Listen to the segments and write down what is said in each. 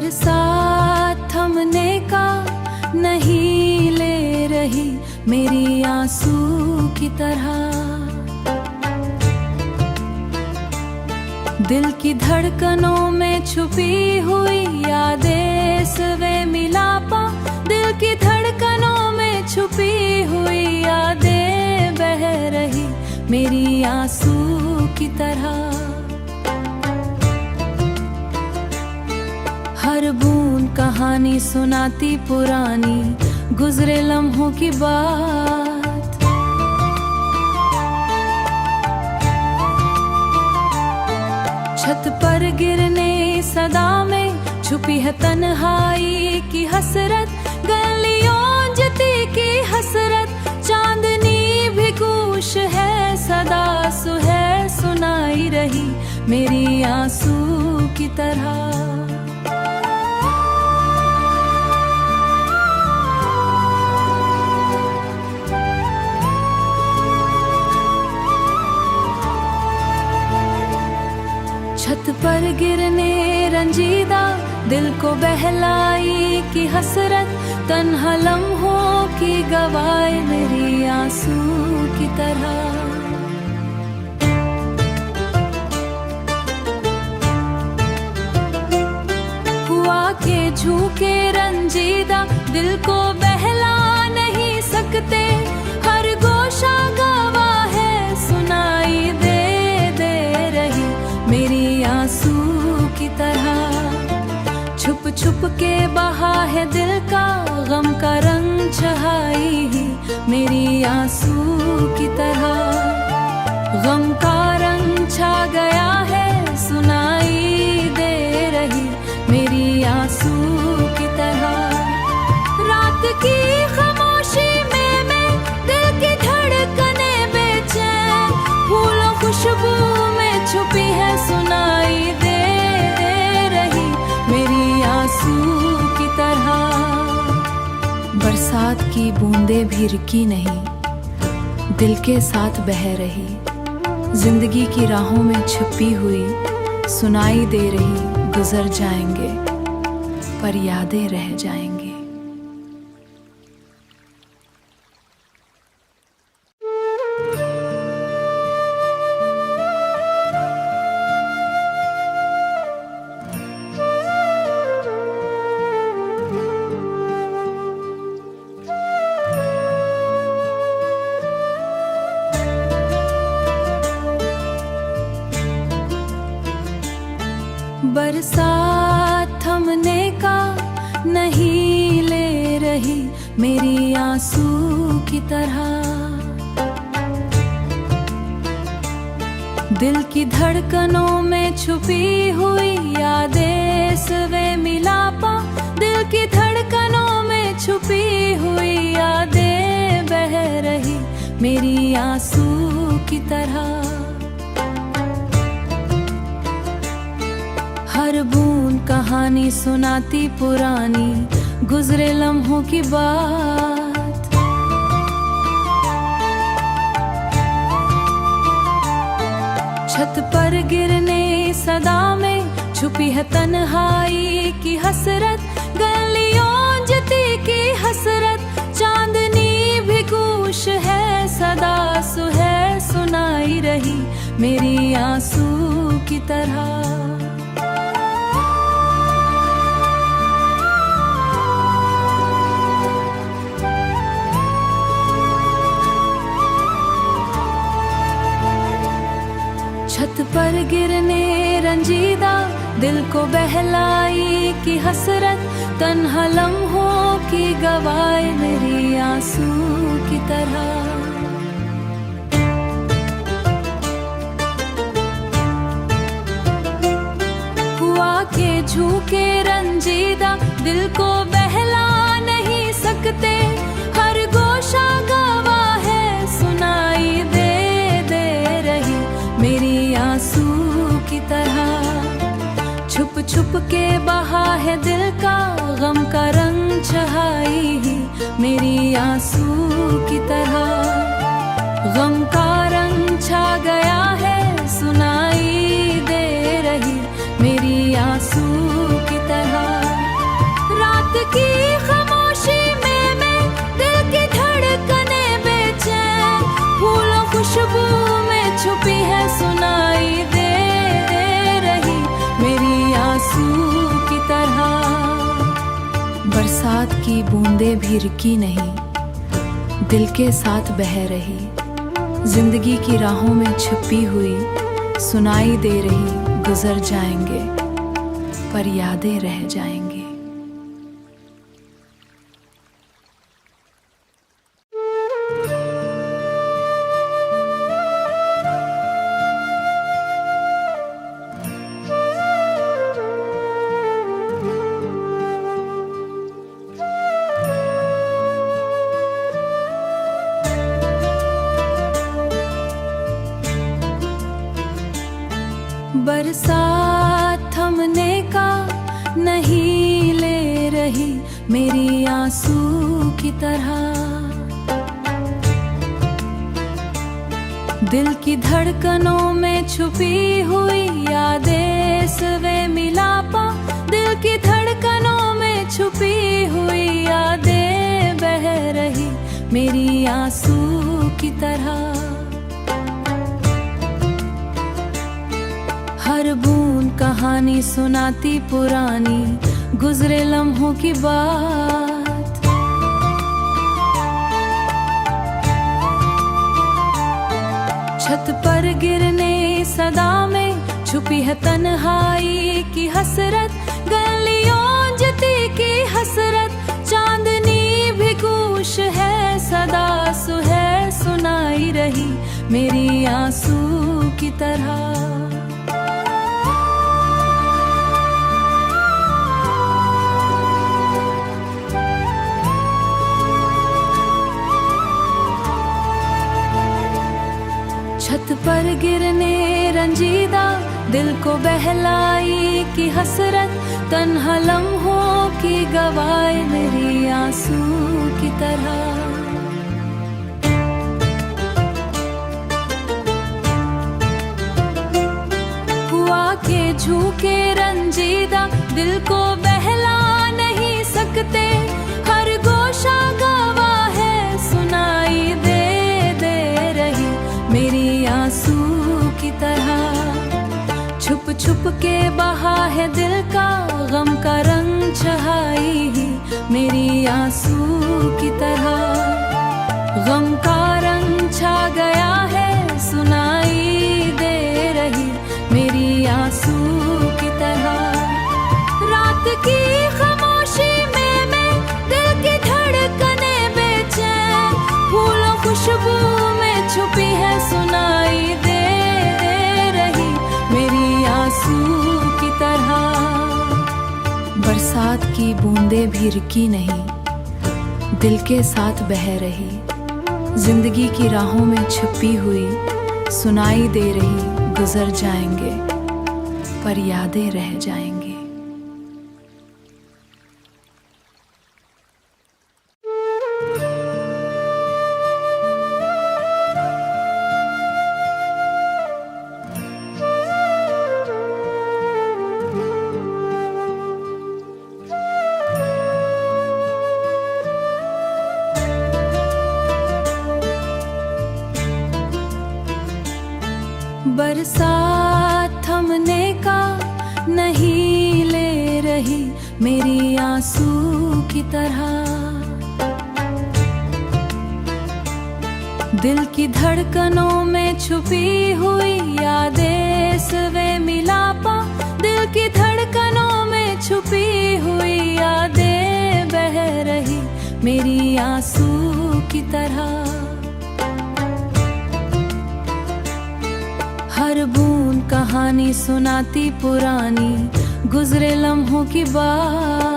बरसात थमने का नहीं ले रही मेरी आंसू की तरह। दिल की धड़कनों में छुपी हुई यादें सवे मिलापा, दिल की धड़कनों में छुपी हुई यादें बह रही मेरी आंसू की तरह। हर बूंद कहानी सुनाती पुरानी गुजरे लम्हों की बात। छत पर गिरने सदा में छुपी है तन्हाई की हसरत, गलियों जती की हसरत, चांदनी भी गूश है सदा सुहे सुनाई रही मेरी आंसू की तरह। छत पर गिरने रंजीदा दिल को बहलाई की हसरत, तन्हा लम्हों की गवाही मेरी आंसू की तरह। हुआ के झूके रंजीदा दिल को बहला नहीं सकते, हर गोशा गवा है सुनाई दे रही मेरी आंसू की तरह। छुप छुप के बहा है दिल का गम का रंग छहाई ही मेरी आंसू की तरह। गम का रंग छा गया है सुनाई दे रही मेरी आंसू की तरह। रात की खामोशी में मैं दिल की धड़कने बेचैन, फूलों खुशबू में छुपी है सुनाई दे रही मेरी आंसू की तरह। बरसात की बूंदें भी रुकी नहीं, दिल के साथ बह रही, जिंदगी की राहों में छिपी हुई सुनाई दे रही। गुजर जाएंगे पर यादें रह जाएंगी। बरसात थमने का नहीं ले रही मेरी आंसू की तरह। दिल की धड़कनों में छुपी हुई यादें सवे मिलापा, दिल की धड़कनों में छुपी हुई यादें बह रही मेरी आंसू की तरह। हर बूंद कहानी सुनाती पुरानी गुजरे लम्हों की बात। छत पर गिरने सदा में छुपी है तन्हाई की हसरत, गलियों जती की हसरत, चांदनी भी गूश है सदा सुहे सुनाई रही मेरी आंसू की तरह। छत पर गिरने रंजीदा दिल को बहलाई की हसरत, तन्हा लम्हों की गवाही मेरी आंसू की तरह। हुआ के झूके रंजीदा दिल को बहला नहीं सकते, हर गोशा गवा है सुनाई दे रही मेरी आंसू की तरह। छुप छुप के बहा है दिल का गम का रंग छहाई ही मेरी आंसू की तरह। गम का रंग छा गया है सुनाई दे रही मेरी आंसू की तरह। बरसात की बूंदें भी रुकी नहीं, दिल के साथ बह रही, जिंदगी की राहों में छिपी हुई, सुनाई दे रही। गुजर जाएंगे पर यादें रह जाएंगी। बरसात थमने का नहीं ले रही, मेरी आंसू की तरह। दिल की धड़कनों में छुपी हुई यादें सवे मिलापा, दिल की धड़कनों में छुपी हुई यादें बह रही, मेरी आंसू की तरह। हर बूंद कहानी सुनाती पुरानी, गुजरे लम्हों की बात। छत पर गिरने सदा में छुपी है तन्हाई की हसरत, गलियों जती की हसरत, चांदनी भी गूश है सदा सुहे सुनाई रही, मेरी आंसू की तरह। छत पर गिरने रंजीदा, दिल को बहलाई की हसरत, तन्हा लम्हों की गवाही, मेरी आंसू की तरह। हुआ के झूके रंजीदा, दिल को बहला नहीं सकते, हर गोशा गवा है सुनाई दे रही, मेरी आंसू की तरह। छुप छुप के बहा है दिल का गम का रंग छहाई ही, मेरी आंसू की तरह। गम का रंग छा गया है सुनाई दे रही, मेरी आंसू की तरह। रात की खामोशी में मैं दिल की धड़कने बेचैन, फूलों खुशबू में छुपी है सुनाई दे रही, मेरी आंसू की तरह। बरसात की बूंदें भी रुकी नहीं, दिल के साथ बह रही, जिंदगी की राहों में छिपी हुई, सुनाई दे रही। गुजर जाएंगे पर यादें रह जाएंगी। बरसात थमने का नहीं ले रही, मेरी आंसू की तरह। दिल की धड़कनों में छुपी हुई यादें सवे मिलापा, दिल की धड़कनों में छुपी हुई यादें बह रही, मेरी आंसू की तरह। हर बूंद कहानी सुनाती पुरानी, गुजरे लम्हों की बात।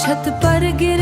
छत पर गिर